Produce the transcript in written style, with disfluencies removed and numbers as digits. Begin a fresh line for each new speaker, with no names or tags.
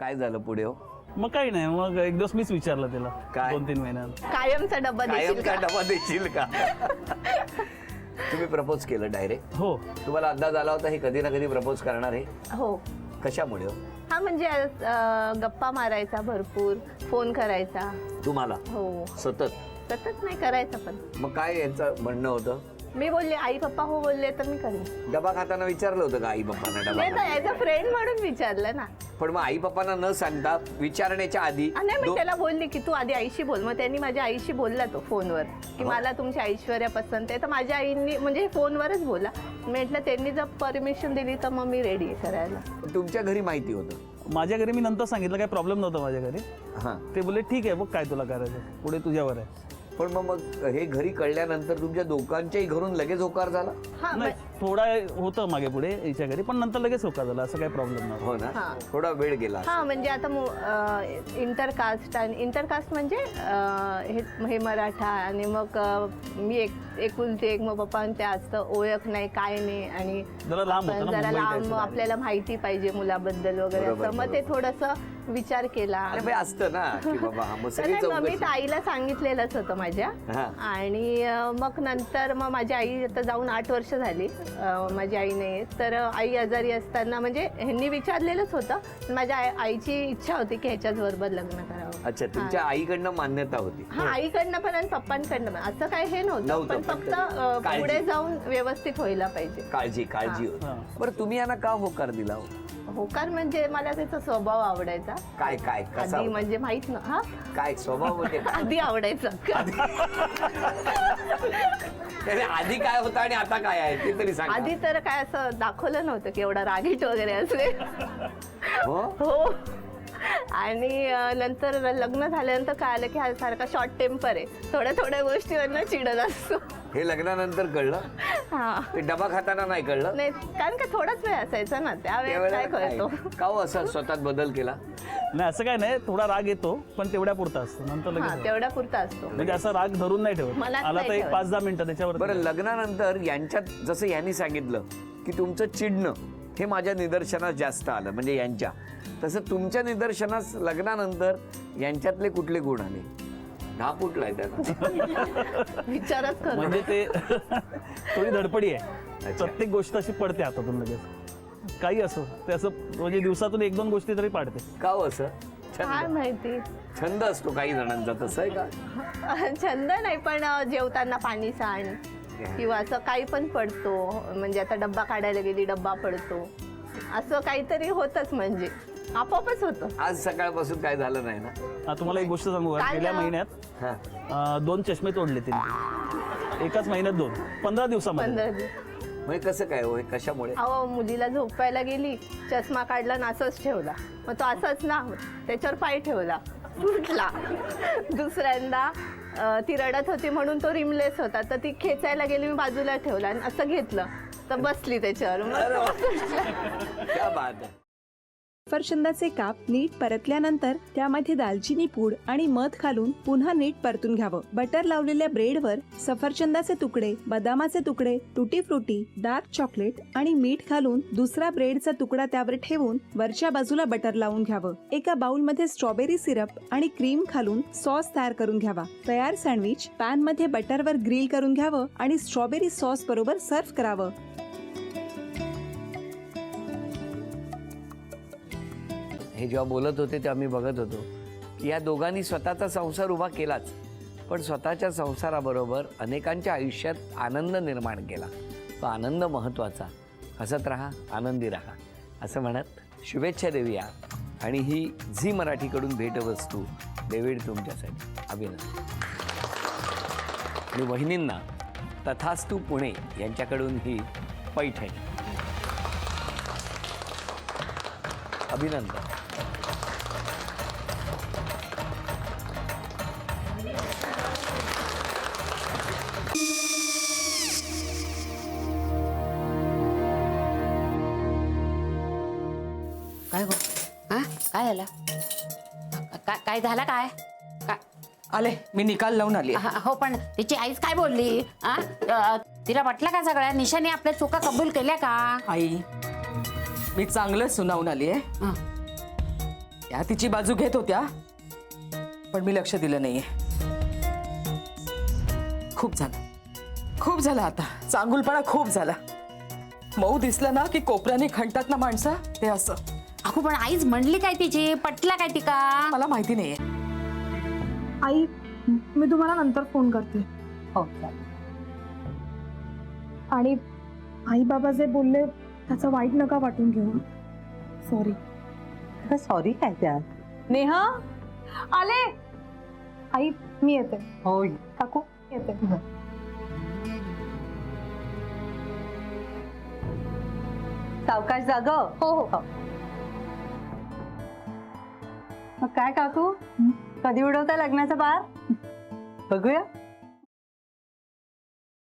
काय झालं पुढे हो?
मग काही नाही, मग एक दिवस मीच विचारलं तिला
काय?
2-3 महिन्यात.
कायमचा डब्बा देशील
कायमचा
का?
डबा देशील का? तुम्ही प्रपोज केलं डायरेक्ट?
हो.
तुम्हाला अंदाज आला होता हे कधी ना कधी प्रपोज करणार आहे?
हो.
कशामुळे हो?
हा म्हणजे गप्पा मारायचा, भरपूर फोन करायचा.
तुम्हाला
हो.
सतत?
सतत नाही करायचा पण.
मग काय यांचं म्हणणं होतं?
मी बोलले आई पप्पा हो बोलले तर मी करेन.
डबा खाताना विचारलं होतं का आई पप्पांना डबा
नाही तर
खाताना?
ॲज अ फ्रेंड म्हणून विचारलं ना.
पण मग आई पप्पांना न सांगता विचारण्याच्या आधी
नाही मी त्याला बोलली की तू आधी आईशी बोल. मग त्यांनी माझ्या आईशी बोलला तो फोनवर की मला तुमची ऐश्वर्या पसंत आहे. तर माझ्या आईंनी म्हणजे फोनवरच बोला. म्हटलं त्यांनी जर परमिशन दिली तर मग मी रेडी आहे करायला.
तुमच्या घरी माहिती होतं?
माझ्या घरी मी नंतर सांगितलं, काही प्रॉब्लेम नव्हता माझ्या घरी.
हां.
ते बोलले ठीक आहे, बघ काय तुला करायचं, पुढे तुझ्यावर आहे.
पण मग हे घरी कळल्यानंतर तुमच्या दोघांच्याही घरून लगेच होकार झाला?
हा
नाही, थोडा होतं मागे पुढे याच्या घरी, पण नंतर लगेच होकार झाला, असं काही प्रॉब्लेम नव्हता.
हो ना?
हां.
थोडा वेळ गेला.
हा म्हणजे आता इंटरकास्ट आणि इंटरकास्ट म्हणजे हे मराठा आणि मग मी एकुलती एक, मग पप्पांच्या असतं ओळख नाही काय नाही आणि
जरा लांब होतं ना,
जरा
मुंबईत
लांब
यायचं.
आपल्याला माहिती पाहिजे मुलाबद्दल वगैरे
बरोबर,
असं. मग ते थोडंसं विचार केला.
अरे बाई असतं ना की बाबा हा मग
तर
सगळी
नाही, मग मी
चौकशी.
तर आईला सांगितलेलंच होतं माझ्या.
हां.
आणि मग नंतर मग माझी आई आता जाऊन 8 वर्ष झाली. माझी आई नाही तर आई आजारी असताना म्हणजे ह्यांनी विचारलेलंच होतं. माझ्या आईची इच्छा होती की ह्याच्याच बरोबर लग्न करावं.
अच्छा, तुमच्या आईकडनं मान्यता होती?
हा आईकडनं पण आणि पप्पांकडनं पण असं काही हे नव्हतं.
नव्हतं,
पण
पण
फक्त
काळजी.
पुढे जाऊन व्यवस्थित व्हायला पाहिजे.
काळजी होती.
हां.
बरं तुम्ही यांना का होकार दिला हो?
होकार म्हणजे मला त्याचा स्वभाव आवडायचा.
काय काय कसा
आधी
होता?
म्हणजे माहित ना. हा
काय स्वभाव म्हणजे काय?
आधी आवडायचं.
त्याने आधी काय होतं आणि आता काय आहे ते तरी सांगा.
आधी तर काय असं दाखवलं नव्हतं की एवढा रागीट वगैरे असले.
हो?
हो. आणि नंतर लग्न झाल्यानंतर कळालं की हा सारखा शॉर्ट टेम्पर आहे. थोड्या गोष्टीवरनं चिडत असतो.
हे लग्नानंतर कळलं?
हा
ते डबा खाताना नाही कळलं?
नाही कारण का थोडाच वेळ असायचा ना त्यावेळेस काय कळतो.
का हो असं स्वतःत बदल केला?
नाही, असं काय नाही, थोडा राग येतो पण तेवढ्या पुरता असतो, नंतर
हा
लगेच
तेवढा पुरता असतो.
म्हणजे असा राग धरून नाही ठेवत.
मनात
आला
नाही
तर एक
ठेवत.
5-10 मिनिटं त्याच्यावर.
बरं लग्नानंतर यांच्यात जसं यांनी सांगितलं की तुमचं चिडणं हे माझ्या निदर्शनास जास्त आलं म्हणजे यांच्या, तसं तुमच्या निदर्शनास लग्नानंतर यांच्यातले कुठले गुण आले? फुटलाय त्याला.
विचारच करू.
म्हणजे ते थोडी धडपडी आहे. प्रत्येक गोष्ट अशी पडते हातातून लगेच. काही असो ते असं म्हणजे दिवसातून 1-2 गोष्टी तरी पाडते.
का हो असं?
काय
छंद
माहिती.
छंद असतो काही जणांचा, तसं आहे का?
छंद नाही पण जेवताना पाणी सांड किंवा असं काही पण पडतो. म्हणजे आता डब्बा काढायला गेली डब्बा पडतो असं काहीतरी होतच म्हणजे आपोआपच होतं.
आज सकाळपासून काय झालं नाही ना?
तुम्हाला एक गोष्ट सांगू का,
काय
गेल्या
ना?
महिन्यात
हा.
2 चष्मे तोडले तिने. एकाच महिन्यात 2, 15 दिवसामध्ये.
15 दिवस.
म्हणजे कसं काय हो, हे कशामुळे?
अहो मुलीला झोपायला गेली, चष्मा काढला ना असंच ठेवला. मग तो असंच ना त्याच्यावर पाय ठेवला, तुटला. दुसऱ्यांदा ती रडत होती म्हणून तो रिमलेस होता तर ती खेचायला गेली, मी बाजूला ठेवला आणि असं घेतलं तर बसली त्याच्यावर. मग
क्या बात आहे.
सफरचंदाचे काप नीट परतल्यानंतर त्यामध्ये दालचिनी पूड आणि मध घालून पुन्हा नीट परतून घ्यावं. बटर लावलेल्या ब्रेडवर सफरचंदाचे तुकडे, बदामाचे तुकडे, टुटी फ्रुटी, डार्क चॉकलेट आणि मीठ घालून दुसरा ब्रेडचा तुकडा त्यावर ठेवून वरच्या बाजूला बटर लावून घ्यावं. एका बाउलमध्ये स्ट्रॉबेरी सिरप आणि क्रीम घालून सॉस तयार करून घ्यावा. तयार सँडविच पॅन मध्ये बटरवर ग्रिल करून घ्यावं आणि स्ट्रॉबेरी सॉस बरोबर सर्व्ह करावं.
हे जेव्हा बोलत होते तेव्हा मी बघत होतो की या दोघांनी स्वतःचा संसार उभा केलाच, पण स्वतःच्या संसाराबरोबर अनेकांच्या आयुष्यात आनंद निर्माण केला. तो आनंद महत्त्वाचा. हसत राहा, आनंदी राहा असं म्हणत शुभेच्छा देऊया. आणि ही झी मराठीकडून भेटवस्तू डेव्हिड तुमच्यासाठी. अभिनंदन. आणि वहिनींना तथास्तू पुणे यांच्याकडून ही पैठणी. अभिनंदन.
काय हो? हा काय झालं? काय झालं काय?
आले, मी निकाल लावून आली.
हो पण तिची आईच काय बोलली? तिला वाटलं का सगळ्या निशाने आपल्या चुका कबूल केल्या का?
आई, मी चांगलं सुनावून आली आहे. त्या तिची बाजू घेत होत्या, पण मी लक्ष दिलं नाहीये. खूप झालं आता. चांगुलपणा खूप झाला. मऊ दिसलं ना की कोपऱ्याने खणतात ना माणसं, ते असं.
अगो पण आईच म्हणली काय तिची, पटला काय तिका?
मला माहिती नाहीये.
आई, मी तुम्हाला नंतर फोन करते.
हो.
आणि आई बाबा जे बोलले त्याचं वाईट नका वाटून घेऊ. सॉरी.
सॉरी काय त्या?
नेहा आले. आई मी येते.
होय.
काकू येते.
सावकाश जाग.
हो हो.
मग काय काकू, कधी उडवता लग्नाचा बार? बघूया.